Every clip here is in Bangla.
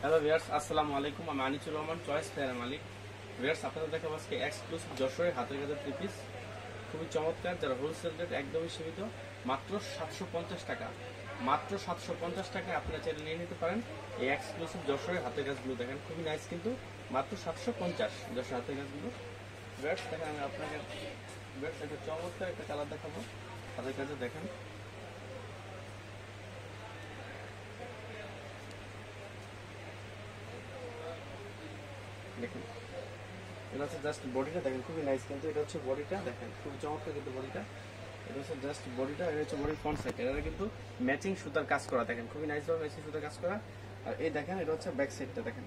হ্যালো ভিউয়ার্স, আসসালামু আলাইকুম। আমি আনিসুর রহমান, চয়েস ফেয়ার মালিক। ভিউয়ার্স, আপনাদের দেখাবো আজকে এক্সক্লুসিভ যশোরের হাতের কাজের থ্রি পিস, খুবই চমৎকার, যারা হোলসেল রেট একদমই সীমিত, মাত্র 750 টাকা। মাত্র 750 টাকায় আপনারা চাইলে নিয়ে নিতে পারেন এই এক্সক্লুসিভ যশোরের হাতের কাজগুলো। দেখেন খুবই নাইস, কিন্তু মাত্র 750 যশোরের হাতের কাজগুলো। ভিউয়ার্স দেখেন, আমি আপনাকে ভিউয়ার্স একটা চমৎকার একটা কালার দেখাবো হাতের কাজে। দেখেন দেখেন এটা হচ্ছে জাস্ট বডিটা, দেখেন খুবই নাইস, কিন্তু এটা হচ্ছে বডিটা, দেখেন খুবই চমৎকার কিন্তু বডিটা। এটা হচ্ছে জাস্ট বডিটা, এটা হচ্ছে বডির ফ্রন্ট সাইড। এটা কিন্তু ম্যাচিং সুতার কাজ করা, দেখেন খুবই নাইস ভাবে ম্যাচিং সুতার কাজ করা। আর এই দেখেন এটা হচ্ছে ব্যাক সাইডটা, দেখেন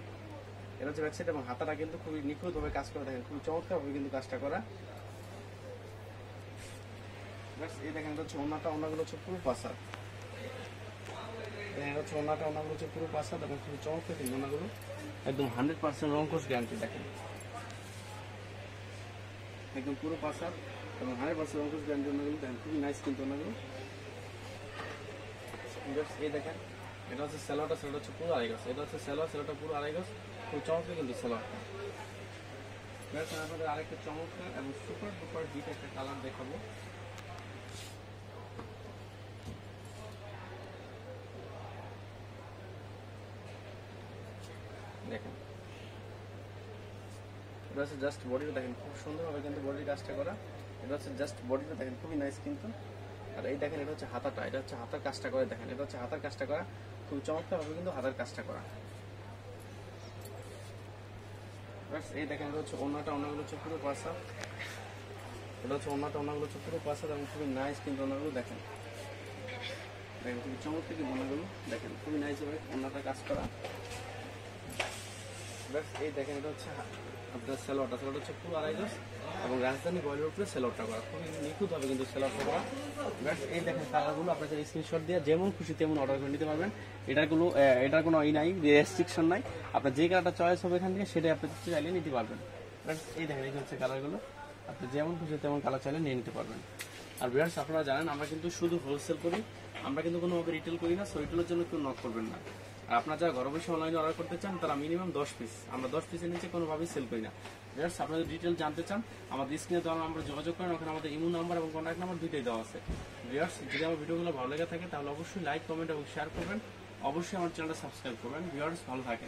এটা হচ্ছে ব্যাক সাইড, এবং হাতাটা কিন্তু খুবই নিখুঁত ভাবে কাজ করা, দেখেন খুবই চমৎকার ভাবে কিন্তু কাজটা করা। এই দেখেন এটা হচ্ছে ওনাগুলো হচ্ছে পুরো পাসা, এটা হচ্ছে ওনাগুলো হচ্ছে পুরো পাসা, দেখেন খুবই চমৎকার কিন্তু ওনাগুলো, একদম 100% রংকশ গ্যারান্টি। দেখেন একদম পুরো পাসা এবং 100% রংকশ গ্যারান্টি ওনাগুলো, দেখেন খুবই নাইস কিন্তু ওনাগুলো। এই দেখেন এটা হচ্ছে সেলোটা হচ্ছে পুরো আড়াই গজ, এটা হচ্ছে সেলোটা পুরো আড়াই গজ, খুব চমৎকার কিন্তু সেলোটা। আপনাদের আরেকটা চমৎকার এবং সুপার ডুপার হিট একটা কালার দেখাবো। দেখেন এটা হচ্ছে জাস্ট বডিটা, দেখেন খুব সুন্দরভাবে কিন্তু বডির কাজটা করা। এটা হচ্ছে জাস্ট বডিটা, দেখেন খুবই নাইস কিন্তু। আর এই দেখেন এটা হচ্ছে হাতাটা, এটা হচ্ছে হাতার কাজটা করে, দেখেন এটা হচ্ছে হাতার কাজটা করা, খুব চমৎকার ভাবে কিন্তু হাতার কাজটা করা। এই দেখেন এটা হচ্ছে ওনাগুলো হচ্ছে পুরো পাসা, এটা হচ্ছে ওনাগুলো হচ্ছে পুরো পাসা, এবং খুবই নাইস কিন্তু ওনাগুলো। দেখেন দেখেন খুবই চমৎকার কিন্তু ওনাগুলো, দেখেন খুবই নাইস ভাবে ওনাটা কাজ করা। এই দেখেন এটা হচ্ছে আপনার সেলোটা হচ্ছে পুরো আড়াই গজ, এবং রাজধানী বয়েলের উপরে সেলোটা করা, খুবই নিখুঁত হবে কিন্তু সেলোটা করা। এই দেখেন কালারগুলো আপনাদের স্ক্রিনশট দিয়ে যেমন খুশি তেমন অর্ডার করে নিতে পারবেন। এটার কোনো নাই, রেস্ট্রিকশন নাই, আপনার যে কালারটা চয়েস হবে এখান থেকে সেটাই আপনি চাইলে নিতে পারবেন। এই দেখেন এই হচ্ছে কালারগুলো, আপনি যেমন খুশি তেমন কালার চাইলে নিয়ে নিতে পারবেন। আর ভিউয়ার্স, আপনারা জানেন আমরা কিন্তু শুধু হোলসেল করি, আমরা কিন্তু কোনোভাবে রিটেল করি না, সো রিটেলের জন্য কেউ নক করবেন না। আর আপনারা যারা ঘরে বসে অনলাইনে অর্ডার করতে চান তারা মিনিমাম 10 পিস, আমরা 10 পিসের নিচে কোনোভাবেই সেল করি না। ভিউয়ার্স, আপনারা যদি ডিটেল জানতে চান আমাদের স্ক্রিনে দেওয়া নাম্বারে যোগাযোগ করেন, ওখানে আমাদের ইমো নাম্বার এবং কন্ট্যাক্ট নাম্বার দুইটাই দেওয়া আছে। ভিউয়ার্স, যদি আমার ভিডিওগুলো ভালো লেগে থাকে তাহলে অবশ্যই লাইক, কমেন্ট এবং শেয়ার করবেন, অবশ্যই আমার চ্যানেলটা সাবস্ক্রাইব করবেন। ভিউয়ার্স, ভালো থাকেন।